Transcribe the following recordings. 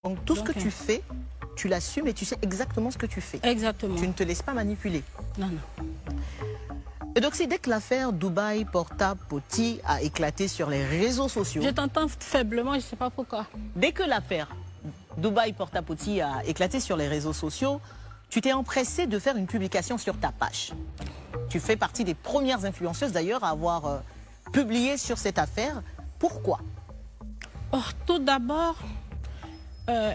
Donc tout ce que tu fais, tu l'assumes et tu sais exactement ce que tu fais. Exactement. Tu ne te laisses pas manipuler. Non, non. Eudoxie, dès que l'affaire Dubaï Porta Potty a éclaté sur les réseaux sociaux... Je t'entends faiblement, je ne sais pas pourquoi. Dès que l'affaire Dubaï Porta Potty a éclaté sur les réseaux sociaux, tu t'es empressé de faire une publication sur ta page. Tu fais partie des premières influenceuses d'ailleurs à avoir publié sur cette affaire. Pourquoi? Oh, tout d'abord,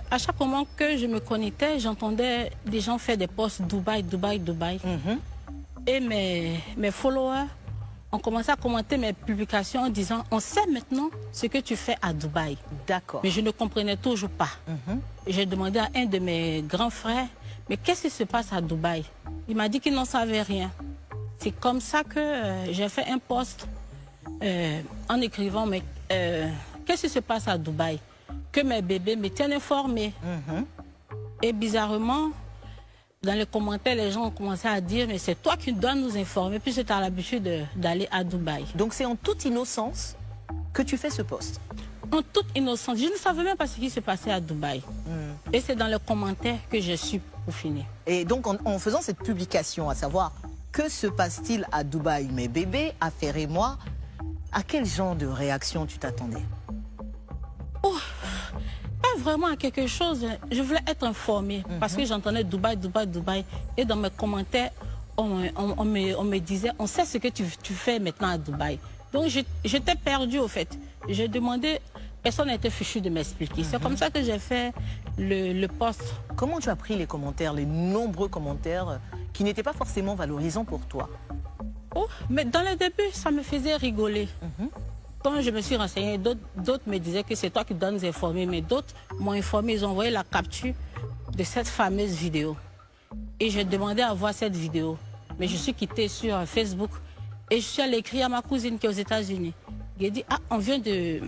à chaque moment que je me connectais, j'entendais des gens faire des posts Dubaï, Dubaï, Dubaï. Et mes followers ont commencé à commenter mes publications en disant « On sait maintenant ce que tu fais à Dubaï. » D'accord. Mais je ne comprenais toujours pas. J'ai demandé à un de mes grands frères « Mais qu'est-ce qui se passe à Dubaï ?» Il m'a dit qu'il n'en savait rien. C'est comme ça que j'ai fait un post en écrivant « Mais qu'est-ce qui se passe à Dubaï ?» Que mes bébés me tiennent informés. Et bizarrement, dans les commentaires, les gens ont commencé à dire « Mais c'est toi qui dois nous informer puisque tu as l'habitude d'aller à Dubaï. » Donc c'est en toute innocence que tu fais ce post. En toute innocence. Je ne savais même pas ce qui se passait à Dubaï. Et c'est dans les commentaires que je suis pour finir. Et donc en faisant cette publication, à savoir que se passe-t-il à Dubaï, mes bébés, affaire et moi, à quel genre de réaction tu t'attendais? Oh, pas vraiment à quelque chose. Je voulais être informée parce que j'entendais Dubaï, Dubaï, Dubaï. Et dans mes commentaires, on me disait, on sait ce que tu fais maintenant à Dubaï. Donc j'étais perdue au fait. J'ai demandé, personne n'était fichu de m'expliquer. C'est comme ça que j'ai fait le post. Comment tu as pris les commentaires, les nombreux commentaires qui n'étaient pas forcément valorisants pour toi? Oh, mais dans le début, ça me faisait rigoler. Quand je me suis renseignée, d'autres me disaient que c'est toi qui dois nous informer, mais d'autres m'ont informé, ils ont envoyé la capture de cette fameuse vidéo. Et j'ai demandé à voir cette vidéo. Mais je suis quittée sur Facebook et je suis allée écrire à ma cousine qui est aux États-Unis. J'ai dit, ah, on vient de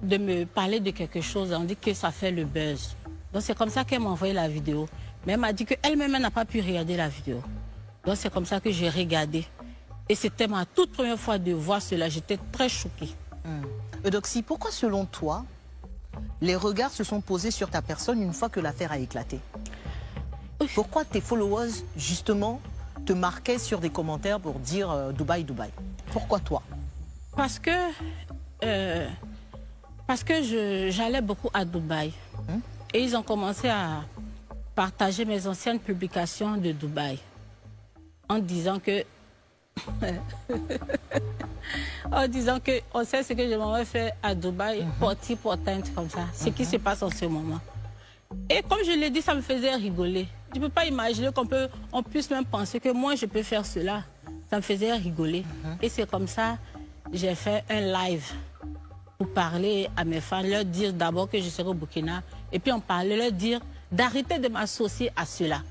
me parler de quelque chose, on dit que ça fait le buzz. Donc c'est comme ça qu'elle m'a envoyé la vidéo. Mais elle m'a dit qu'elle-même n'a pas pu regarder la vidéo. Donc c'est comme ça que j'ai regardé. Et c'était ma toute première fois de voir cela. J'étais très choquée. Eudoxie, pourquoi selon toi, les regards se sont posés sur ta personne une fois que l'affaire a éclaté? Pourquoi tes followers, justement, te marquaient sur des commentaires pour dire Dubaï, Dubaï? Pourquoi toi? Parce que j'allais beaucoup à Dubaï. Et ils ont commencé à partager mes anciennes publications de Dubaï. En disant que... on sait ce que je m'avais fait à Dubaï, porti, portante, comme ça. Ce qui se passe en ce moment. Et comme je l'ai dit, ça me faisait rigoler. Je ne peux pas imaginer qu'on puisse même penser que moi, je peux faire cela. Ça me faisait rigoler. Et c'est comme ça, j'ai fait un live pour parler à mes fans, leur dire d'abord que je serai au Burkina. Et puis on parlait, leur dire d'arrêter de m'associer à cela.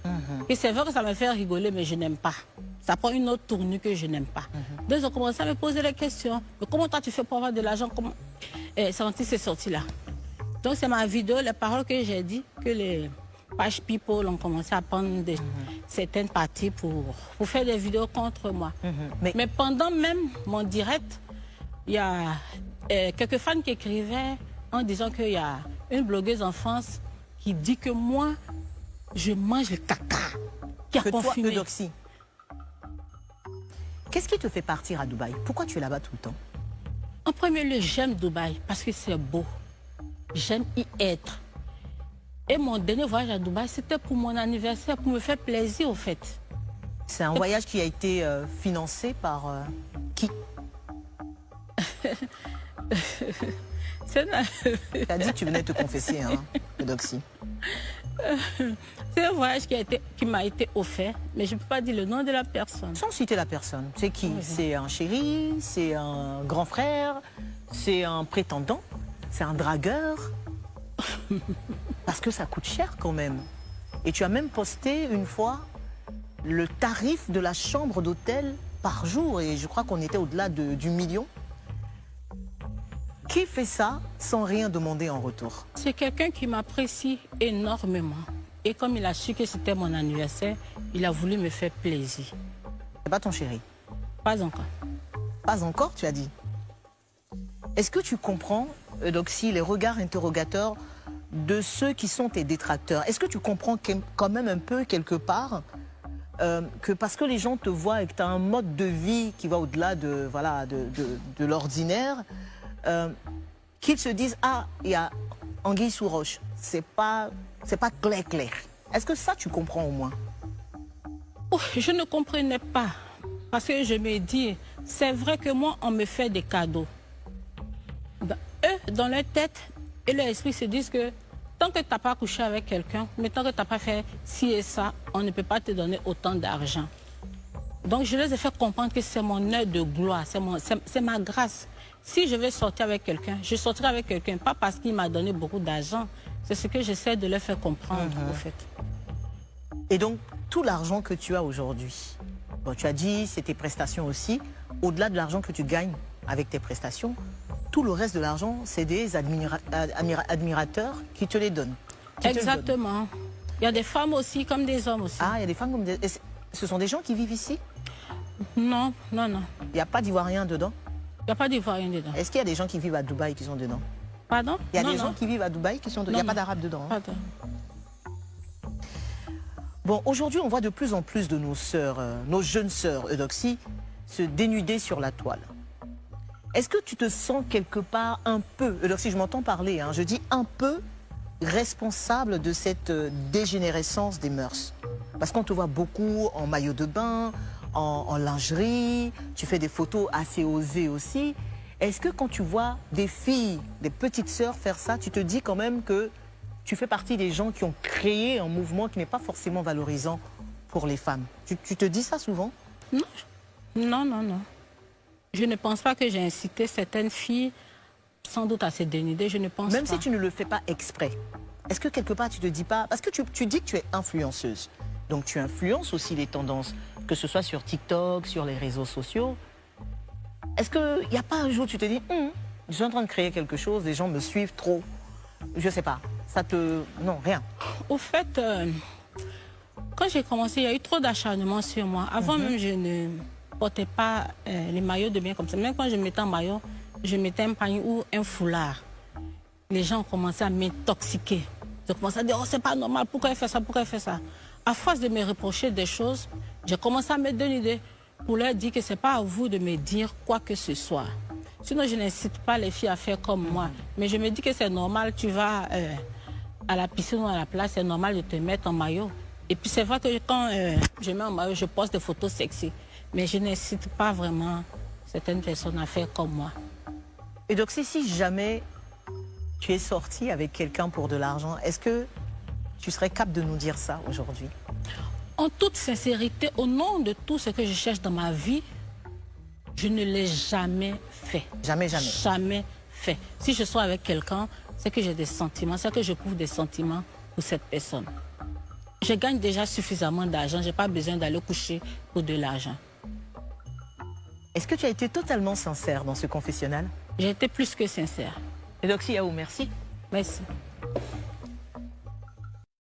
Et c'est vrai que ça me fait rigoler, mais je n'aime pas. Ça prend une autre tournure que je n'aime pas. Donc ils ont commencé à me poser des questions. Mais comment toi tu fais pour avoir de l'argent? C'est sorti là. Donc c'est ma vidéo, les paroles que j'ai dit, que les page people ont commencé à prendre certaines parties pour faire des vidéos contre moi. Mais pendant même mon direct, il y a quelques fans qui écrivaient en disant qu'il y a une blogueuse en France qui dit que moi, je mange le caca. Qui a confirmé. Toi, Eudoxie, qu'est-ce qui te fait partir à Dubaï? Pourquoi tu es là-bas tout le temps? En premier lieu, j'aime Dubaï parce que c'est beau. J'aime y être. Et mon dernier voyage à Dubaï, c'était pour mon anniversaire, pour me faire plaisir, au fait. C'est un voyage qui a été financé par qui? Tu as dit que tu venais te confesser, hein, Eudoxie. C'est un voyage qui m'a été offert, mais je ne peux pas dire le nom de la personne. Sans citer la personne, c'est qui? C'est un chéri, c'est un grand frère, c'est un prétendant, c'est un dragueur? Parce que ça coûte cher quand même. Et tu as même posté une fois le tarif de la chambre d'hôtel par jour, et je crois qu'on était au-delà du million. Qui fait ça sans rien demander en retour? C'est quelqu'un qui m'apprécie énormément. Et comme il a su que c'était mon anniversaire, il a voulu me faire plaisir. C'est pas ton chéri? Pas encore. Pas encore, tu as dit? Est-ce que tu comprends, Eudoxie, les regards interrogateurs de ceux qui sont tes détracteurs? Est-ce que tu comprends quand même un peu, quelque part, que parce que les gens te voient et que tu as un mode de vie qui va au-delà de, voilà, de l'ordinaire, qu'ils se disent, ah, il y a anguille sous roche, c'est pas clair. Est-ce que ça, tu comprends au moins? Oh, je ne comprenais pas. Parce que je me dis, c'est vrai que moi, on me fait des cadeaux. Eux, dans leur tête et leur esprit, se disent que tant que tu n'as pas couché avec quelqu'un, mais tant que tu n'as pas fait ci et ça, on ne peut pas te donner autant d'argent. Donc, je les ai fait comprendre que c'est mon heure de gloire, c'est ma grâce. Si je veux sortir avec quelqu'un, je sortirai avec quelqu'un, pas parce qu'il m'a donné beaucoup d'argent. C'est ce que j'essaie de leur faire comprendre, au fait. Et donc, tout l'argent que tu as aujourd'hui, bon, tu as dit, c'est tes prestations aussi, au-delà de l'argent que tu gagnes avec tes prestations, tout le reste de l'argent, c'est des admirateurs qui te les donnent. Exactement. Il y a des femmes aussi, comme des hommes aussi. Ah, il y a des femmes comme des... Ce sont des gens qui vivent ici? Non, non, non. Il n'y a pas d'Ivoiriens dedans? Il n'y a pas d'Ivoiriens dedans. Est-ce qu'il y a des gens qui vivent à Dubaï qui sont dedans? Pardon? Il y a des gens qui vivent à Dubaï qui sont dedans. Il n'y a pas d'Arabes dedans. Hein? Pardon. Bon, aujourd'hui, on voit de plus en plus de nos sœurs, nos jeunes sœurs Eudoxie, se dénuder sur la toile. Est-ce que tu te sens quelque part un peu, Eudoxie, je m'entends parler, hein, je dis un peu responsable de cette dégénérescence des mœurs? Parce qu'on te voit beaucoup en maillot de bain, en lingerie, tu fais des photos assez osées aussi. Est-ce que quand tu vois des filles, des petites sœurs faire ça, tu te dis quand même que tu fais partie des gens qui ont créé un mouvement qui n'est pas forcément valorisant pour les femmes? Tu te dis ça souvent? Non, non, non, non. Je ne pense pas que j'ai incité certaines filles, sans doute à se dénuder, je ne pense pas. Même si tu ne le fais pas exprès, est-ce que quelque part tu te dis pas... Parce que tu dis que tu es influenceuse, donc tu influences aussi les tendances, que ce soit sur TikTok, sur les réseaux sociaux. Est-ce qu'il n'y a pas un jour où tu te dis, je suis en train de créer quelque chose, les gens me suivent trop? Je sais pas, ça te... Non, rien. Au fait, quand j'ai commencé, il y a eu trop d'acharnement sur moi. Avant même, je ne portais pas les maillots de bain comme ça. Même quand je mettais un maillot, je mettais un panier ou un foulard. Les gens ont commencé à m'intoxiquer. Ils ont commencé à dire, oh, c'est pas normal, pourquoi elle fait ça, pourquoi elle fait ça? À force de me reprocher des choses, j'ai commencé à me donner une idée pour leur dire que c'est pas à vous de me dire quoi que ce soit. Sinon, je n'incite pas les filles à faire comme moi. Mais je me dis que c'est normal, tu vas à la piscine ou à la plage, c'est normal de te mettre en maillot. Et puis c'est vrai que quand je mets en maillot, je poste des photos sexy. Mais je n'incite pas vraiment certaines personnes à faire comme moi. Et donc, si jamais tu es sortie avec quelqu'un pour de l'argent, est-ce que tu serais capable de nous dire ça aujourd'hui? En toute sincérité, au nom de tout ce que je cherche dans ma vie, je ne l'ai jamais fait. Jamais, jamais. Jamais fait. Si je suis avec quelqu'un, c'est que j'ai des sentiments, c'est que je prouve des sentiments pour cette personne. Je gagne déjà suffisamment d'argent, je n'ai pas besoin d'aller coucher pour de l'argent. Est-ce que tu as été totalement sincère dans ce confessionnal? J'ai été plus que sincère. Eudoxie Yahou, merci. Merci.